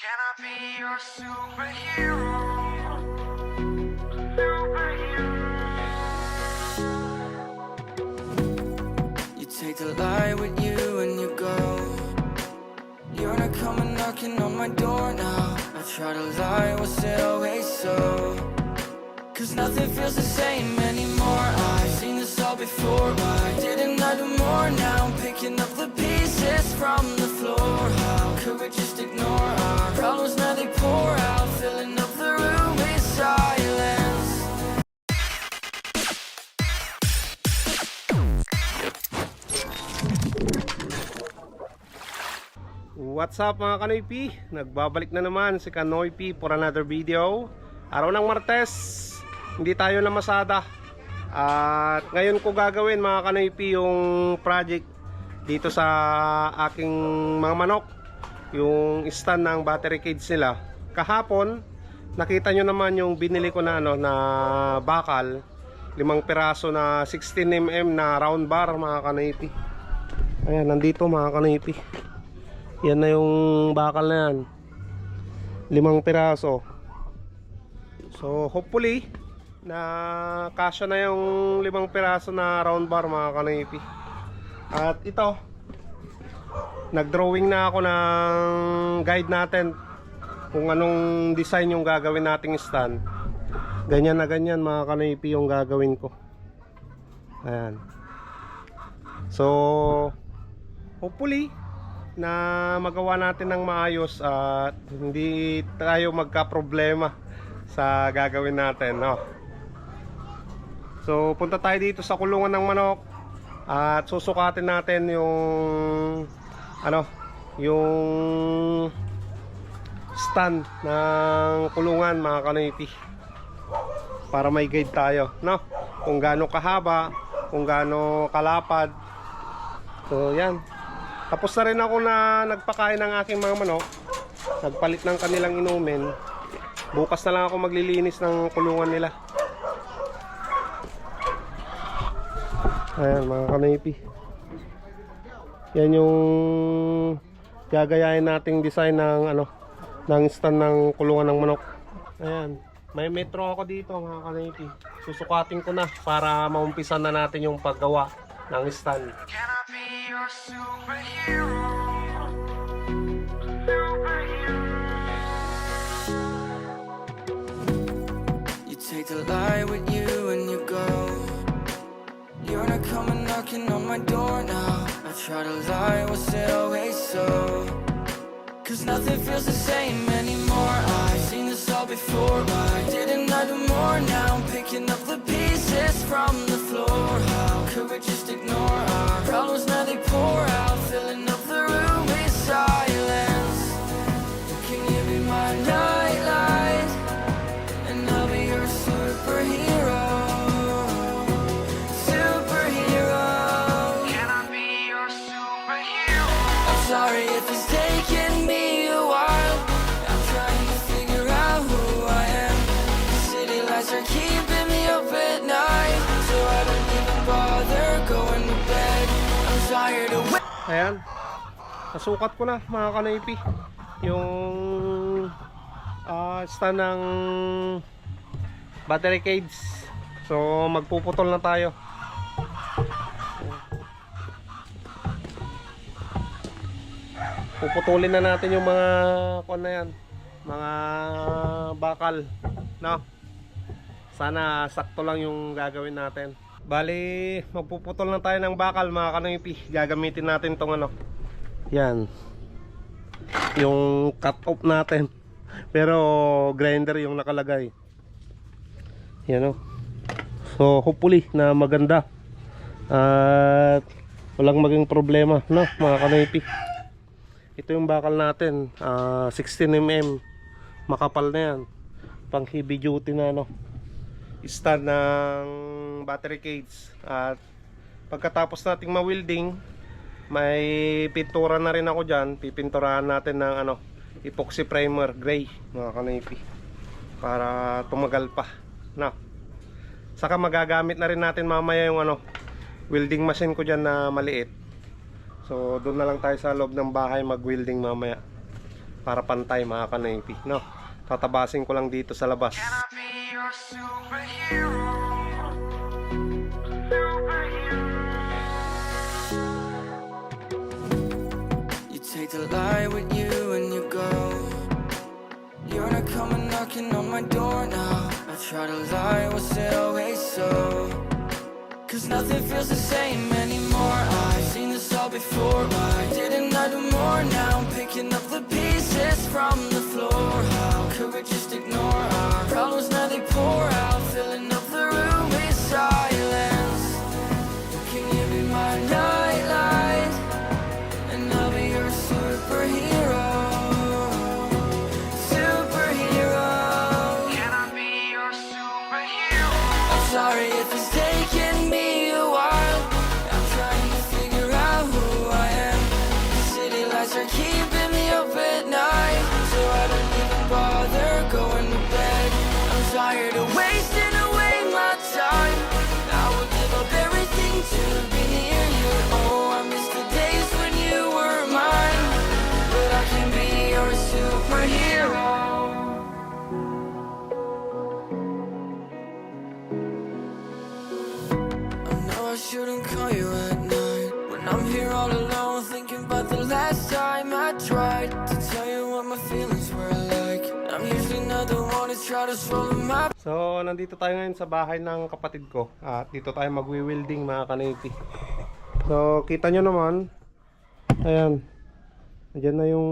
Can I be your superhero? Superhero. You take the light with you and you go. You're not coming knocking on my door now. I try to lie, was it always so? Cause nothing feels the same anymore. I've seen this all before. Why didn't I do more? Now I'm picking up the pieces from the floor. How could we just ignore our problems? Now they pour out, filling up the room with silence. What's up mga Kanoy P? Nagbabalik na naman si Kanoy P for another video. Araw ng Martes, hindi tayo namasada. At ngayon ko gagawin mga Kanoy P yung project dito sa aking mga manok, yung stand ng battery cage nila. Kahapon nakita nyo naman yung binili ko na na bakal, 5 piraso na 16mm na round bar mga Kanoy P. Ayan, nandito mga Kanoy P. Yan na yung bakal na yan, 5 piraso. So hopefully na kasya na yung 5 piraso na round bar mga Kanoy P. At ito, nagdrawing na ako ng guide natin kung anong design yung gagawin nating stand. Ganyan na ganyan mga Kanoy P yung gagawin ko. Ayan. So hopefully na magawa natin ng maayos at hindi tayo magka-problema sa gagawin natin, no? So punta tayo dito sa kulungan ng manok at susukatin natin yung yung stand ng kulungan mga Kanoy P, para may guide tayo, no? Kung gaano kahaba, kung gaano kalapad. So yan. Tapos na rin ako na nagpakain ng aking mga manok. Nagpalit ng kanilang inumin. Bukas na lang ako maglilinis ng kulungan nila. Ayan mga Kanoy P. Yan yung gagayahin nating design ng ng stand ng kulungan ng manok. Ayan. May metro ako dito mga Kanoy P. Susukatin ko na para maumpisan na natin yung paggawa ng stand. Can I be your superhero? Superhero. You take the light with you and you go. You're not coming knocking on my door now. I try to lie, was it always so? Cause nothing feels the same anymore. I've seen this all before. Why didn't I do more? Now I'm picking up the pieces from the floor. How could we just ignore our problems? Now they pour out, filling up the room with silence. Can you be my nightlight? And I'll be your superhero. Superhero. Can I be your superhero? I'm sorry if it's taking me a while. I'm trying to figure out who I am. The city lights are keeping me up at night, so I don't even bother going to bed. I'm tired of Ayan. Nasukat ko na mga Kanoy P yung stand ng battery cage. So magpuputol na tayo. Puputulin na natin yung mga mga bakal, no? Sana sakto lang yung gagawin natin. Bali magpuputol na tayo ng bakal mga Kanoy P. Gagamitin natin tong yan, yung cut off natin, pero grinder yung nakalagay. Yan, so hopefully na maganda at walang maging problema, no mga Kanoy P. Ito yung bakal natin, 16mm, makapal na yan, pang heavy duty na stand ng battery cage. At pagkatapos nating ma-welding, may pintura na rin ako dyan. Pipinturahan natin ng epoxy primer gray mga Kanoy P, para tumagal pa, no? Saka magagamit na rin natin mamaya yung welding machine ko dyan na maliit. So doon na lang tayo sa loob ng bahay mag-welding mamaya. para pantay mga kanipi, no? Tatabasin ko lang dito sa labas. Can I be your superhero? You take the light with you and you go. You're not coming knocking on my door now. I try to lie, was it always so? Cause nothing feels the same anymore. I've seen this all before. Why didn't I do more? Now I'm picking up the pieces from the floor. How could we just ignore our problems? Now they pour out, filling up the room with silence. Can you be my nightlight? And I'll be your superhero. Superhero. Can I be your superhero? I'm sorry if it's taking me a while. I'm trying to figure out who I am. The city lights are keeping me up at night, so I don't even bother going to bed. I'm tired of wasting away my time. I would give up everything to be near you. Oh, I miss the days when you were mine, but I can be your superhero. I know I shouldn't call you at night when I'm here all alone, thinking about the last time I tried to tell you what my feelings were like. I'm usually not the one to try to swallow my. So, nandito tayo ngayon sa bahay ng kapatid ko. At dito tayo magwi-welding mga kanipi. So, kita nyo naman. Ayan. Diyan na yung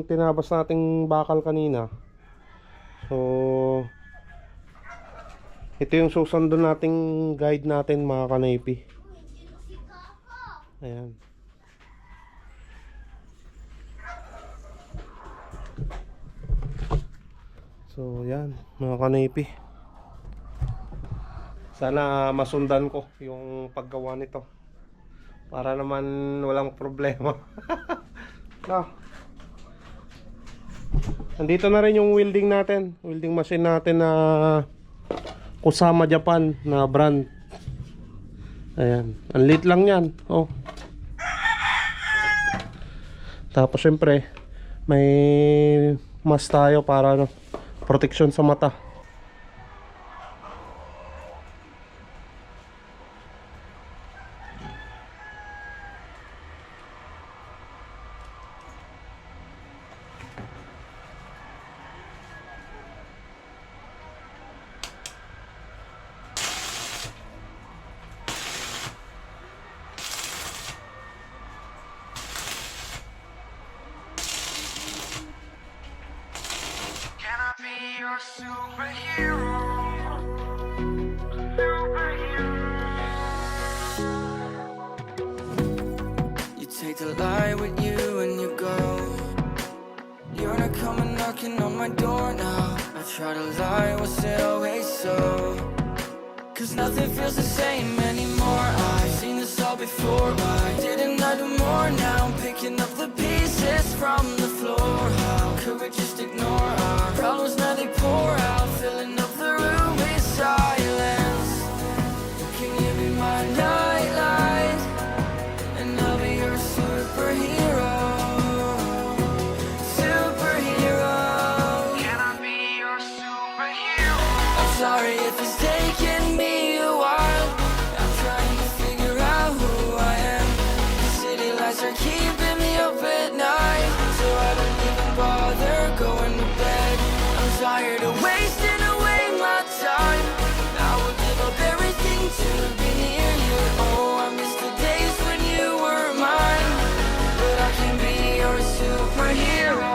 tinabas nating bakal kanina. So, ito yung susundon nating guide natin mga kanipi. Ayan. So, yan mga kanipi. Sana masundan ko yung paggawa nito para naman walang problema. No. Nandito na rin yung welding natin, welding machine natin na Kusama Japan na brand. Ayan, ang liit lang yan. Oh. Tapos syempre may mask tayo para ano, protection sa mata. Can I be your superhero? You take the light with you and you go. You're not coming knocking on my door now. I try to lie, was it always so? Cause nothing feels the same anymore. I've seen this all before. Why didn't I do more? Now I'm picking up the pieces from the floor. How could we just ignore our problems? Now they pour out, filling up the room with silence. Can you be my nightlight? And I'll be your superhero. Superhero. Can I be your superhero? I'm sorry if it's taking me a while. I'm trying to figure out who I am. The city lights are keeping me up at night, so I don't even bother going to bed. I'm tired of wasting away my time. I would give up everything to be near you. Oh, I miss the days when you were mine, but I can be your superhero.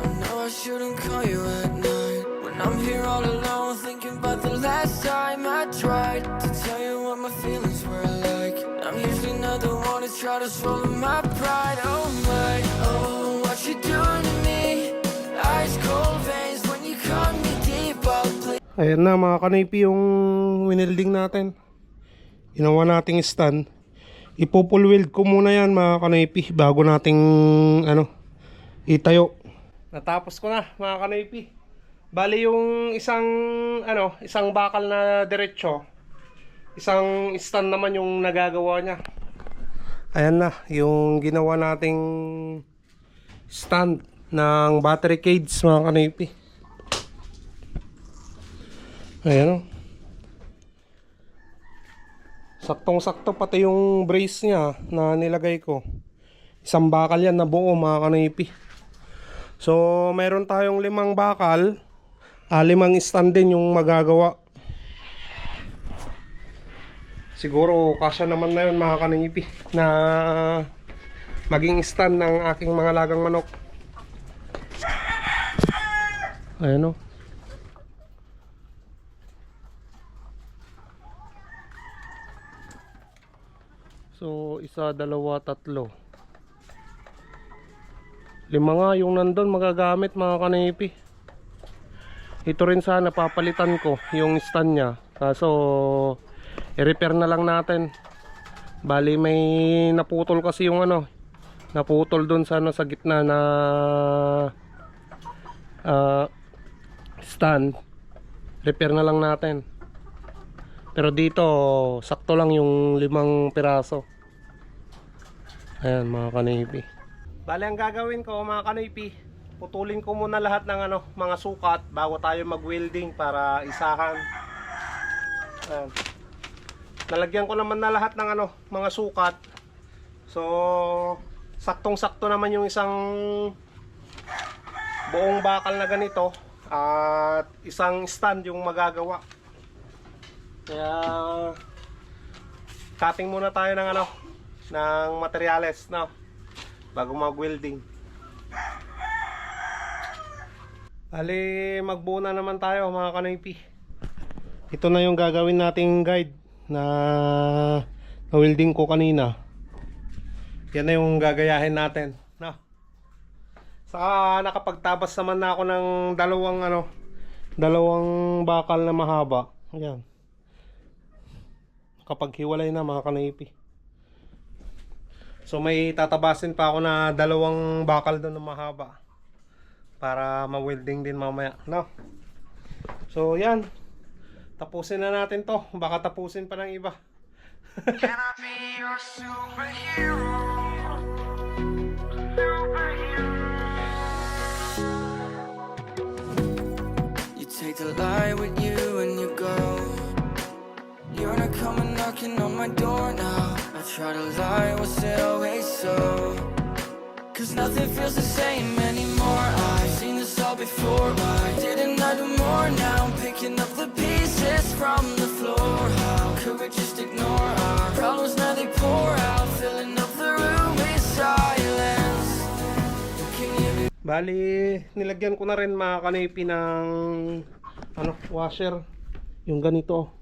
I know I shouldn't call you at night when I'm here all alone, thinking about the last time I tried to tell you what my feelings were like. I'm usually not the one to try to swallow my pride. Oh my, oh, what you doing to me? Ice cold veins when you cut me deep. I'll play. Ayan na mga kanipi yung winelding natin. Ginawa nating stand. Ipo-full weld ko muna yan mga kanipi bago nating ano, itayo. Natapos ko na mga kanipi. Bali yung isang bakal na diretso isang stand naman yung nagagawa niya. Ayan na, yung ginawa nating stand ng battery cage mga kanipi. Ayan o. Saktong-sakto pati yung brace niya na nilagay ko. Isang bakal yan na buo mga kanipi. So, meron tayong 5 bakal. 5 stand din yung magagawa. Siguro kasya naman na yun mga kanipi na maging stand ng aking mga lagang manok. Ayan o. So, 1, 2, 3. 5 nga yung nandun magagamit mga kanipi. Ito rin sana papalitan ko yung stand nya. Kaso i-repair na lang natin. Bali may naputol kasi yung ano. Naputol dun sa, sa gitna na stand. Repair na lang natin. Pero dito sakto lang yung 5 piraso. Ayan mga kanipi. Bali ang gagawin ko mga kanipi, putulin ko muna lahat ng ano, mga sukat bago tayo mag-welding para isahan. Ayan. Nalagyan ko naman na lahat ng ano, mga sukat. So, saktong-sakto naman yung isang buong bakal na ganito at isang stand yung magagawa. Kaya cutting muna tayo ng ano, ng materyales, no, bago mag-welding. Ali, magbuo na naman tayo mga kanipi. Ito na yung gagawin nating guide na welding ko kanina. Yan na yung gagayahin natin, no? Saka nakapagtabas naman na ako ng dalawang bakal na mahaba. Ayan. Nakapaghiwalay na mga kanipi. So may tatabasin pa ako na 2 bakal doon na mahaba para ma-welding din mamaya, no? So yan. Tapusin na natin to. Baka tapusin pa ng iba. Can I be your superhero? You take the light with you and you go. You're not coming knocking on my door now. I try to lie, was it always so? Cause nothing feels the same anymore. I've seen this all before. Why didn't I do more now? I'm picking up the pieces from the floor. How could we just ignore our problems? Now they pour out, filling up the room with silence. Can you be... Bali, nilagyan ko na rin mga kanipi ng ano, washer. Yung ganito.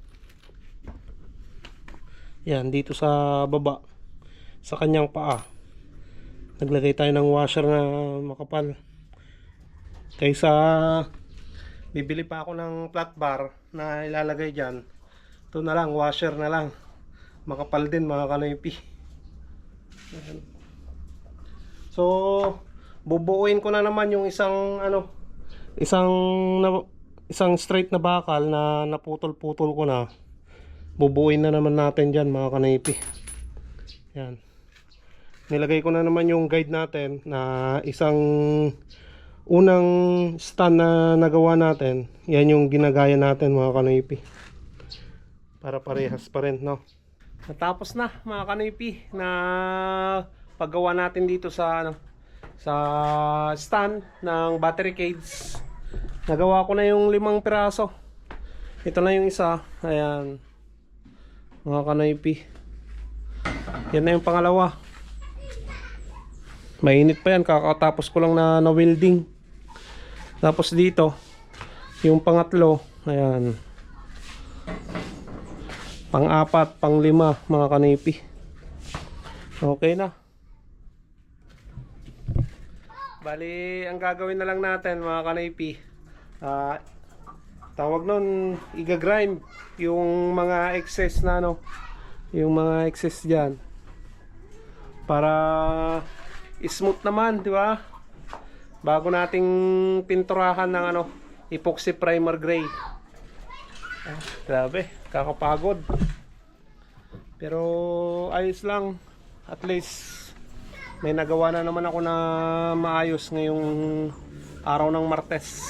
Yan, dito sa baba. Sa kanyang paa. Naglagay tayo ng washer na makapal. Kaysa bibili pa ako ng flat bar na ilalagay dyan. Ito na lang, washer na lang. Makapal din mga kanipi. So, bubuuin ko na naman yung isang ano, isang straight na bakal na naputol-putol ko na. Bubuuin na naman natin dyan mga kanipi. Yan. Nilagay ko na naman yung guide natin na isang unang stand na nagawa natin. Yan yung ginagaya natin mga kanipi. Para parehas pa rin, no? Natapos na mga kanipi na paggawa natin dito sa ano, sa stand ng battery cage. Nagawa ko na yung 5 piraso. Ito na yung isa. Ayan. Mga kanipi. Yan na yung pangalawa. Mainit pa yan, kakatapos ko lang na welding. Tapos dito yung pangatlo, ayan. Pang-4, pang-5 mga kanipi. Okay na. Bali, ang gagawin na lang natin mga kanipi, tawag nun, iga-grind yung mga excess na ano, yung mga excess dyan para smooth naman, di ba? Bago nating pinturahan ng ano, epoxy primer gray. Grabe, kakapagod. Pero ayos lang. At least may nagawa na naman ako na maayos ngayong araw ng Martes.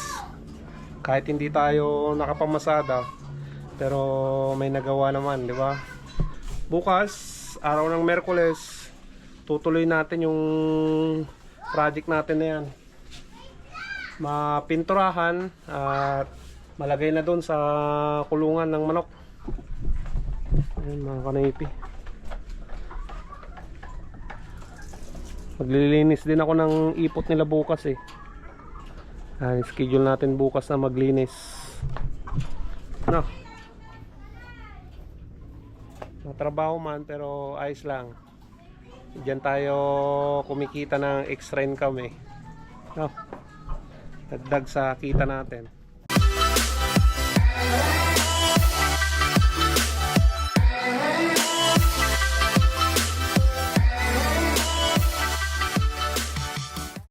Kahit hindi tayo nakapamasada, pero may nagawa naman, di ba? Bukas, araw ng Merkules, tutuloy natin yung project natin na yan. Mapinturahan at malagay na doon sa kulungan ng manok. Ayan mga kanaypi. Maglilinis din ako ng ipot nila bukas eh. Schedule natin bukas na maglinis. No. Matrabaho man pero ayos lang. Diyan tayo kumikita ng extra income eh. No. Dagdag sa kita natin.